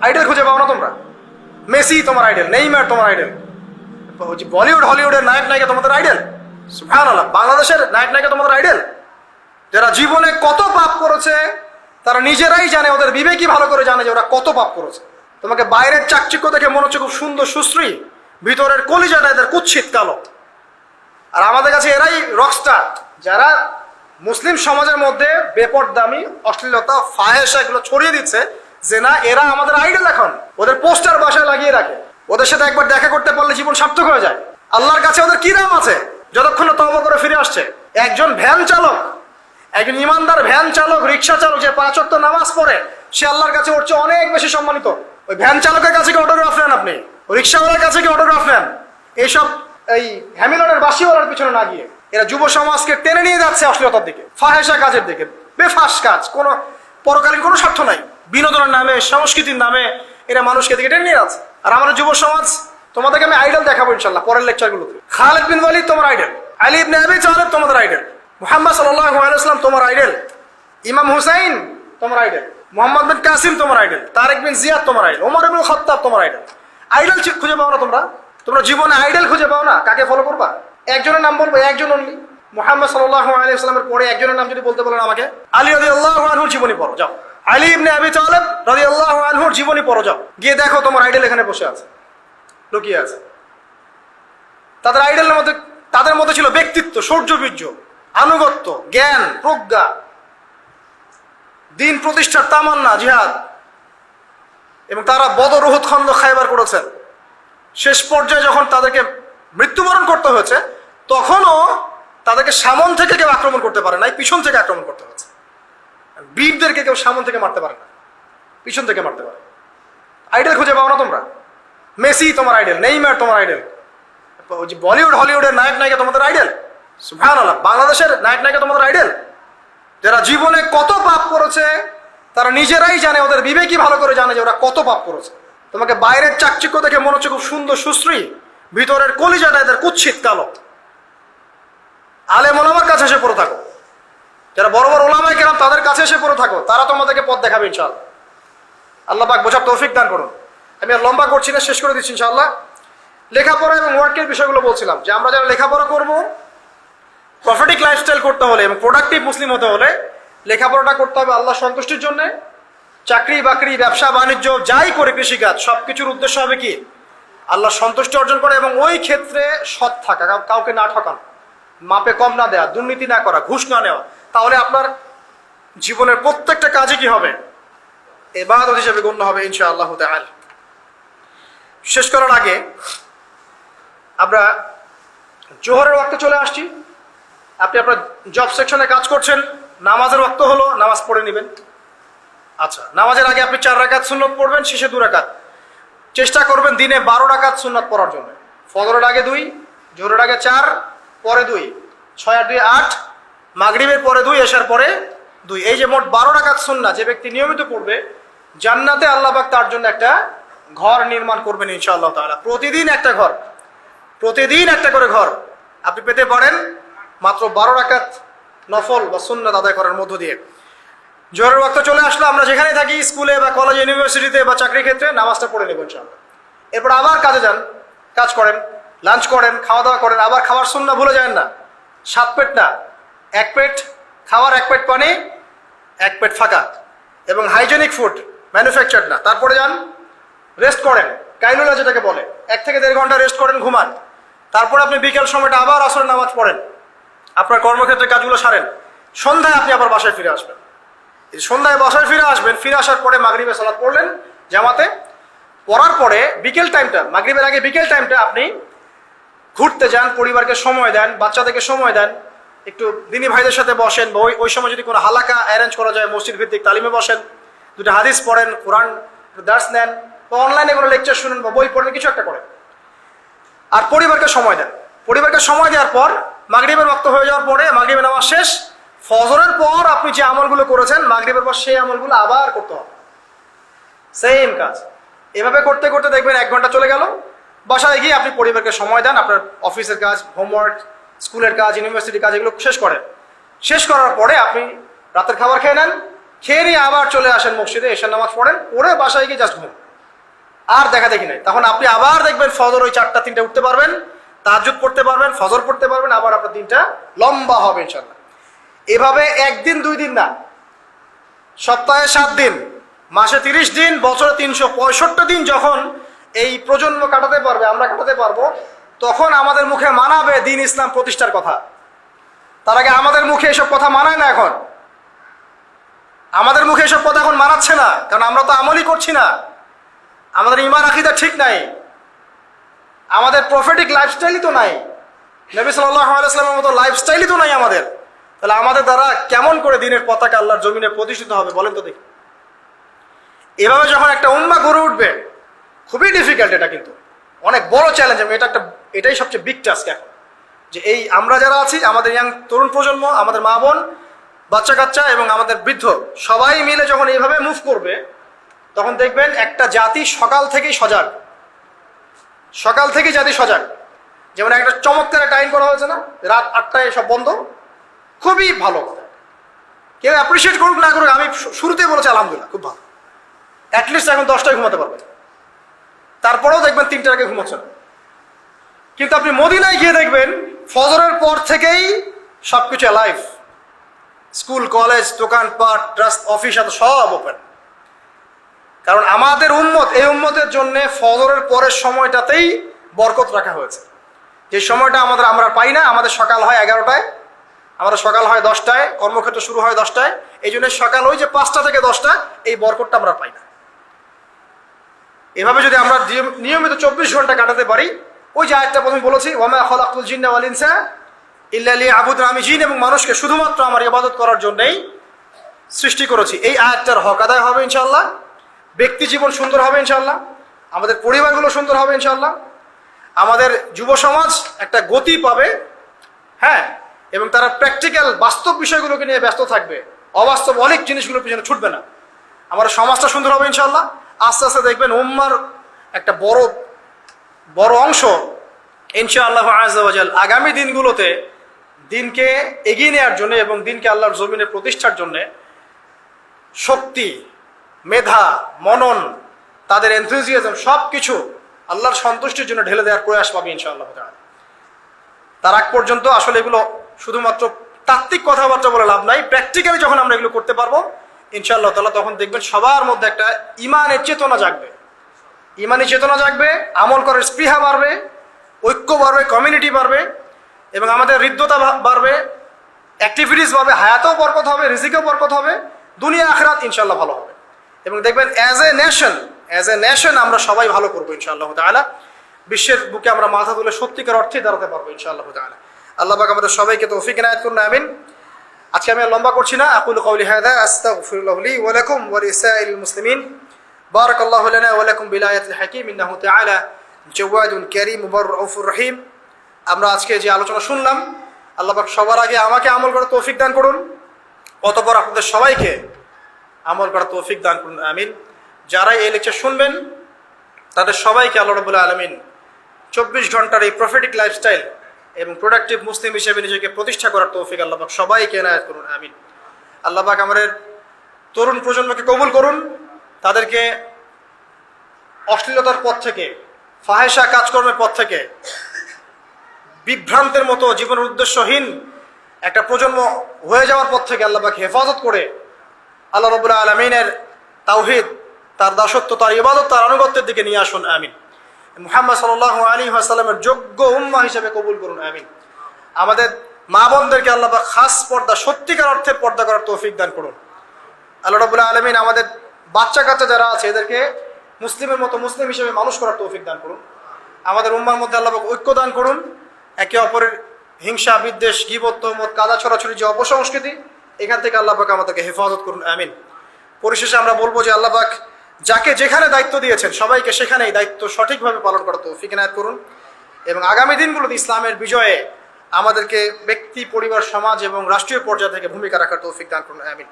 Idol খুঁজে পাও না তোমরা? মেসি তোমার আইডল, নেইমার তোমার আইডল, বলিউড হলিউডের নায়ক নায়িকা তোমাদের আইডল, সুবহানাল্লাহ, বাংলাদেশের নায়ক নায়িকা তোমাদের আইডল। যারা জীবনে কত পাপ করেছে তারা নিজেরাই জানে, ওদের বিবেকই ভালো করে জানে যে ওরা কত পাপ করেছে। তোমাকে বাইরের চাকচিক্য দেখে মনে হচ্ছে খুব সুন্দর সুশ্রী, ভিতরের কলিজাটা এদের কুৎসিত কালো। আর আমাদের কাছে এরাই রকস্টার, যারা মুসলিম সমাজের মধ্যে বেপরদামি, অশ্লীলতা, ফাহেসা এগুলো ছড়িয়ে দিচ্ছে, যে না এরা আমাদের আইডল। এখন ওদের পোস্টার বাসায় লাগিয়ে রাখে, ওদের সাথে একবার দেখা করতে পারলে জীবন সার্থক হয়ে যায়। আল্লাহর কাছে ওদের কি দাম আছে যতক্ষণ না তওবা করে ফিরে আসছে? একজন ভ্যান চালক, একজন ইমানদার ভ্যান চালক, রিক্সা চালক যে 5 ওয়াক্ত নামাজ পড়ে, সে আল্লাহর কাছে ওর চেয়ে অনেক বেশি সম্মানিত। ওই ভ্যান চালকের কাছে কি অটোগ্রাফ নেন আপনি? রিক্সাওয়ালার কাছে কি অটোগ্রাফ নেন? এইসব এই হ্যামিলনের বাসিওয়ালার পিছনে না গিয়ে এরা যুব সমাজকে টেনে নিয়ে যাচ্ছে অশ্লীলতার দিকে, ফাহেসা কাজের দিকে, বেফাস কাজ, কোনো পরকালীন কোনো স্বার্থ নাই, বিনোদনের নামে, সংস্কৃতির নামে এরা মানুষকে দিকে টেনে নিয়ে যাচ্ছে। আর আমাদের যুব সমাজ, তোমাদেরকে আমি আইডল দেখাবো ইনশাল্লাহ পরের লেকচারগুলোতে। খালিদ বিন ওয়ালিদ তোমার আইডল, আলী ইবনে আবি তালেব তোমাদের আইডল, মুহাম্মদ সাল্লাল্লাহু আলাইহি ওয়াসাল্লাম তোমার আইডল, ইমাম হুসাইন তোমার আইডল, মোহাম্মদ বিন কাসিম তোমার আইডল, তারেক বিন জিয়াদ তোমার আইডল, ওমর ইবনে খাত্তাব তোমার আইডল। আইডল খুঁজে পাও না তোমরা? তোমরা জীবনে আইডল খুঁজে পাও না? কাকে ফলো করবা? একজনের নাম বলবো, একজন অনলি, মুহাম্মদ সাল্লাল্লাহু আলাইহি ওয়াসাল্লামের পরে একজনের নাম যদি বলতে বলেন আমাকে, আলী রাদিয়াল্লাহু আনহুর জীবনী পড়ো যাও, আলী ইবনে আবি তালেব রাদিয়াল্লাহু আনহুর জীবনী পড়ো যাও, গিয়ে দেখো তোমার আইডল এখানে বসে আছে, লুকিয়ে আছে। তাদের আইডলের মধ্যে, তাদের মধ্যে ছিল ব্যক্তিত্ব, শৌর্যবীর্য, আনুগত্য, জ্ঞান, প্রজ্ঞা, দিন প্রতিষ্ঠার তামান্না, জিহাদ, এবং তারা বদর, উহুদ, খন্দক, খায়বার করেছেন। শেষ পর্যায়ে যখন তাদেরকে মৃত্যুবরণ করতে হয়েছে, তখনও তাদেরকে সামন থেকে কেউ আক্রমণ করতে পারে নাই, পিছন থেকে আক্রমণ করতে হয়েছে। বীরদেরকে কেউ সামন থেকে মারতে পারে না, পিছন থেকে মারতে পারে। আইডল খুঁজে পাও না তোমরা? মেসি তোমার আইডল, নেইমার তোমার আইডল, বলিউড হলিউডের নায়ক নায়িকা তোমাদের আইডল, সুবহানাল্লাহ, বাংলাদেশের নায়ক নায়িকা তোমাদের আইডল। যারা জীবনে কত পাপ করেছে তারা নিজেরাই জানে, ওদের বিবেকই ভালো করে জানে যে ওরা কত পাপ করেছে। তোমাকে বাইরের চাকচিক্য দেখে মনে হচ্ছে খুব সুন্দর সুশ্রী, ভিতরের কলিজাটা এদের কুৎসিত কালো। আলেম ওলামার কাছে এসে পড়ে থাকো, যারা বড় বড় ওলামায়ে কেরাম তাদের কাছে এসে পড়ে থাকো, তারা তোমাদেরকে পথ দেখাবে ইনশাআল্লাহ। আল্লাহ পাক বোঝার তৌফিক দান করুন। আমি আর লম্বা করছি না, শেষ করে দিচ্ছি ইনশাআল্লাহ। লেখাপড়া এবং ওয়ার্কের বিষয়গুলো বলছিলাম যে আমরা যারা লেখাপড়া করব, প্রফিটিক লাইফস্টাইল করতে হলে এবং প্রোডাক্টিভ মুসলিম হতে হলে লেখাপড়াটা করতে হবে আল্লাহ সন্তুষ্টির জন্য। চাকরি বাকরি, ব্যবসা বাণিজ্য যাই করে, কৃষিকাজ, সবকিছুর উদ্দেশ্য হবে কি? আল্লাহ সন্তুষ্টি অর্জন করা, এবং ওই ক্ষেত্রে সৎ থাকা, কাউকে না ঠকানো, মাপে কম না দেওয়া, দুর্নীতি না করা, ঘুষ না নেওয়া। তাহলে আপনার জীবনের প্রত্যেকটা কাজে কি হবে? ইবাদত হিসেবে গণ্য হবে ইনশাআল্লাহ তাআলা। শেষ করার আগে আমরা জোহরের ওয়াক্তে চলে আসছি। আপনি আপনার জব সেকশনে কাজ করছেন, নামাজের ওয়াক্ত হলো, নামাজ পড়ে নেবেন। আচ্ছা, নামাজের আগে আপনি 4 রাকাত সুন্নত পড়বেন, শেষে 2 রাকাত। চেষ্টা করবেন দিনে 12 রাকাত সুন্নত পড়ার জন্য। ফজরের আগে 2, জোহরের আগে 4, পরে 2, 6 আর 2 8, মাগরিবের পরে 2, এশার পরে 2। এই যে মোট 12 রাকাত সুন্নাত যে ব্যক্তি নিয়মিত পড়বে, জান্নাতে আল্লাহ পাক তার জন্য একটা ঘর নির্মাণ করবেন ইনশাআল্লাহ তাআলা। প্রতিদিন একটা ঘর, প্রতিদিন একটা করে ঘর আপনি পেতে পারেন মাত্র 12 রাকাত নফল বা সুন্নাত আদায় করার মধ্য দিয়ে। জোহরের ওয়াক্ত চলে আসলো, আমরা যেখানে থাকি, স্কুলে বা কলেজে, ইউনিভার্সিটিতে বা চাকরি ক্ষেত্রে, নামাজটা পড়ে নেব ইনশাআল্লাহ। এরপর আবার কাজে যান, কাজ করেন, লাঞ্চ করেন, খাওয়া দাওয়া করেন। আবার খাওয়ার সুন্নাহ ভুলে যাবেন না, 7 পেট না, 1 পেট খাওয়ার, 1 পেট পানি, 1 পেট ফাঁকা, এবং হাইজেনিক ফুড, ম্যানুফ্যাকচার না। তারপরে যান, রেস্ট করেন, কাইলুলা যেটাকে বলে, 1 থেকে 1.5 ঘন্টা রেস্ট করেন, ঘুমান। তারপর আপনি বিকেল সময়টা আবার আসরের নামাজ পড়েন, আপনার কর্মক্ষেত্রে কাজগুলো সারেন। সন্ধ্যায় আপনি আবার বাসায় ফিরে আসবেন। সন্ধ্যায় বাসায় ফিরে আসবেন, ফিরে আসার পরে মাগরিবের সালাত পড়লেন জামাতে। পড়ার পরে বিকেল টাইমটা, মাগরিবের আগে বিকেল টাইমটা আপনি ঘুরতে যান, পরিবারকে সময় দেন, বাচ্চাদেরকে সময় দেন, একটু দিনী ভাইদের সাথে বসেন, বা ওই সময় যদি কোনো হালাকা অ্যারেঞ্জ করা যায়, মসজিদ ভিত্তিক তালিমে বসেন, 2টা হাদিস পড়েন, কোরআন দার্স নেন, বা অনলাইনে কোনো লেকচার শুনেন, বা বই পড়েন, কিছু একটা করেন। আর পরিবারকে সময় দেন। পরিবারকে সময় দেওয়ার পর মাগরিবের ওয়াক্ত হয়ে যাওয়ার পরে, মাগরিবের নামাজ শেষ, ফজরের পর আপনি যে আমলগুলো করেছেন মাগরিবের পর, সেই আমলগুলো আবার করতে হবে, সেম কাজ। এভাবে করতে করতে দেখবেন 1 ঘন্টা চলে গেল। বাসায় গিয়ে আপনি পরিবারকে সময় দেন, আপনার অফিসের কাজ, হোমওয়ার্ক, স্কুলের কাজ, ইউনিভার্সিটির কাজ, এগুলো শেষ করেন। শেষ করার পরে আপনি রাতের খাবার খেয়ে নেন, খেয়ে নিয়ে আবার চলে আসেন মসজিদে, এশার নামাজ পড়েন, পড়ে বাসায় গিয়ে জাস্ট ঘুম। আর দেখা দেখি নাই। তখন আপনি আবার দেখবেন ফজর ওই 4টা 3টে উঠতে পারবেন, তাহাজ্জুদ পড়তে পারবেন, ফজর পড়তে পারবেন, আবার আপনার দিনটা লম্বা হবে ইনশাআল্লাহ। এভাবে একদিন 2 দিন না, সপ্তাহে 7 দিন, মাসে 30 দিন, বছরে 365 দিন যখন এই প্রজন্ম কাটাতে পারবে, আমরা কাটাতে পারবো, তখন আমাদের মুখে মানাবে দিন ইসলাম প্রতিষ্ঠার কথা। তার আগে আমাদের মুখে এসব কথা মানায় না। এখন আমাদের মুখে এসব কথা এখন মানাচ্ছে না, কারণ আমরা তো আমলই করছি না। আমাদের ঈমান আকীদা ঠিক নাই, আমাদের প্রফেটিক লাইফস্টাইলই তো নাই, নবী সাল্লাল্লাহু আলাইহি ওয়াসাল্লামের মতো লাইফস্টাইলই তো নাই আমাদের। তাহলে আমাদের দ্বারা কেমন করে দিনের পতাকা আল্লাহর জমিনে প্রতিষ্ঠিত হবে বলেন তো দেখি? এভাবে যখন একটা উম্মাহ গড়ে উঠবে, খুবই ডিফিকাল্ট, এটা কিন্তু অনেক বড় চ্যালেঞ্জ। আমি এটাই সবচেয়ে বিগ টাস্ক এখন, যে এই আমরা যারা আছি, আমাদের ইয়াং তরুণ প্রজন্ম, আমাদের মা বোন, বাচ্চা কাচ্চা এবং আমাদের বৃদ্ধ, সবাই মিলে যখন এইভাবে মুভ করবে, তখন দেখবেন একটা জাতি সকাল থেকেই সজাগ, সকাল থেকেই জাতি সজাগ। যেমন একটা চমৎকার একটা আইন করা হয়েছে না, রাত 8টায় সব বন্ধ, খুবই ভালো কথা। কেউ অ্যাপ্রিসিয়েট করুক না করুক, আমি শুরুতেই বলেছি আলহামদুলিল্লাহ, খুব ভালো। অ্যাটলিস্ট এখন 10টায় ঘুমাতে পারবেন, তারপরেও দেখবেন 3টার আগে ঘুমাচ্ছে না। কিন্তু আপনি মদিনায় গিয়ে দেখবেন ফজরের পর থেকেই সবকিছু লাইভ, স্কুল, কলেজ, দোকানপাট, অফিস সব ওপেন। কারণ আমাদের উম্মত, এই উম্মতের জন্য ফজরের পরের সময়টাতেই বরকত রাখা হয়েছে। যে সময়টা আমরা পাই না। আমাদের সকাল হয় 11টায়, আমাদের সকাল হয় 10টায়, কর্মক্ষেত্র শুরু হয় 10টায়। এই জন্য সকাল ওই যে 5টা থেকে 10টা, এই বরকতটা আমরা পাই না। এভাবে যদি আমরা নিয়মিত 24 ঘন্টা কাটাতে পারি, ওই যে আয়াতটা প্রথমে বলেছি, ওয়ামা খালাকতুল জিন্না ওয়াল ইনসা ইল্লা লিয়াবুদুন, আমি জিন এবং মানুষকে শুধুমাত্র আমার ইবাদত করার জন্যই সৃষ্টি করেছি। এই আয়াতটার হক আদায় হবে ইনশাআল্লাহ। ব্যক্তি জীবন সুন্দর হবে ইনশাআল্লাহ, আমাদের পরিবারগুলো সুন্দর হবে ইনশাআল্লাহ, আমাদের যুব সমাজ একটা গতি পাবে, হ্যাঁ, এবং তারা প্র্যাকটিক্যাল বাস্তব বিষয়গুলোকে নিয়ে ব্যস্ত থাকবে, অবাস্তব অনেক জিনিসগুলোর পিছনে ছুটবে না। আমাদের সমাজটা সুন্দর হবে ইনশাআল্লাহ। আস্তে আস্তে দেখবেন উম্মার একটা বড় অংশ ইনশাআল্লাহ আযজা ওয়া জাল আগামী দিনগুলোতে দিনকে এগিয়ে নেওয়ার জন্য এবং দিনকে আল্লাহর জমিনে প্রতিষ্ঠার জন্য শক্তি, মেধা, মনন, তাদের এনথুজিয়াজম সব কিছু আল্লাহর সন্তুষ্টির জন্য ঢেলে দেওয়ার প্রয়াস পাবে ইনশাআল্লাহ তাআলা। তার আগ পর্যন্ত আসলে এগুলো শুধুমাত্র তাত্ত্বিক কথাবার্তা বলে লাভ নাই। প্র্যাকটিক্যালি যখন আমরা এগুলো করতে পারবো ইনশাআল্লাহ তাআলা, তখন দেখবেন সবার মধ্যে একটা ইমানের চেতনা জাগবে, ইমানি চেতনা জাগবে, আমল করার স্পৃহা বাড়বে, ঐক্য বাড়বে, কমিউনিটি বাড়বে, এবং আমাদের হৃদ্যতা বাড়বে, অ্যাক্টিভিটিস বাড়বে, হায়াতেও বরকত হবে, রিজিকেও বরকত হবে, দুনিয়া আখিরাত ইনশাআল্লাহ ভালো হবে। এবং দেখবেন অ্যাজ এ নেশন আমরা সবাই ভালো করবো ইনশাআল্লাহ তাআলা। বিশ্বের বুকে আমরা মাথা তুলে সত্যিকার অর্থে দাঁড়াতে পারবো ইনশাআল্লাহ তাআলা। আল্লাহ পাক আমাদের সবাইকে তৌফিক ইনায়াত করুন, আমিন। আজকে আমি আর লম্বা করছি না। আকুলু কওলি হাযা আস্তাগফিরুল্লাহ লি ওয়া লাকুম ওয়া লিসাইরিল মুসলিমিন। বারাকাল্লাহু লানা ওয়া লাকুম বিল আয়াতিল হাকীম ইন্নাহু তাআলা জাওয়াদুন কারীম মুবাররাউফুর রহিম। আমরা আজকে যে আলোচনা শুনলাম, আল্লাহ পাক সবার আগে আমাকে আমল করার তৌফিক দান করুন, অতঃপর আপনাদের সবাইকে আমল করার তৌফিক দান করুন, আমিন। যারা এই লেকচার শুনবেন তাদের সবাইকে আল্লাহ রাব্বুল আলামিন 24 ঘন্টার এই প্রফেটিক লাইফস্টাইল এবং প্রোডাক্টিভ মুসলিম হিসেবে নিজেকে প্রতিষ্ঠা করার তৌফিক আল্লাহ পাক সবাইকে এনায়েত করুন, আমিন। আল্লাহ পাক আমাদের তরুণ প্রজন্মকে কবুল করুন, তাদেরকে অশ্লীলতার পথ থেকে, ফাহেসা কাজকর্মের পথ থেকে, বিভ্রান্তের মতো জীবনের উদ্দেশ্যহীন একটা প্রজন্ম হয়ে যাওয়ার পথ থেকে আল্লাহ পাক হেফাজত করে আল্লাহ রাব্বুল আলামিনের তাওহীদ, তার দাসত্ব, তার ইবাদত, তার আনুগত্যের দিকে নিয়ে আসুন, আমিন। মুহাম্মদ সাল্লাল্লাহু আলাইহি ওয়াসাল্লামের যোগ্য উম্মাহ হিসেবে কবুল করুন, আমিন। আমাদের মা বোনদেরকে আল্লাহ পাক খাস পর্দা, সত্যিকার অর্থে পর্দা করার তৌফিক দান করুন। আল্লাহ রাব্বুল আলামিন আমাদের বাচ্চা কাচ্চা যারা আছে এদেরকে মুসলিমের মতো মুসলিম হিসেবে মানুষ করার তৌফিক দান করুন। আমাদের উম্মার মধ্যে আল্লাহ পাক ঐক্য দান করুন। একে অপরের হিংসা, বিদ্বেষ, গীবত, তহমত, কাদা ছড়াছড়ি যে অপসংস্কৃতি, এখান থেকে আল্লাহ পাক আমাদেরকে হেফাজত করুন, আমিন। পরিশেষে আমরা বলবো যে আল্লাহ পাক যাকে যেখানে দায়িত্ব দিয়েছেন সবাইকে সেখানেই দায়িত্ব সঠিকভাবে পালন করার তৌফিক ইনায়াত করুন, এবং আগামী দিনগুলোতে ইসলামের বিজয়ে আমাদেরকে ব্যক্তি, পরিবার, সমাজ এবং রাষ্ট্রীয় পর্যায় থেকে ভূমিকা রাখার তৌফিক দান করুন, আমিন।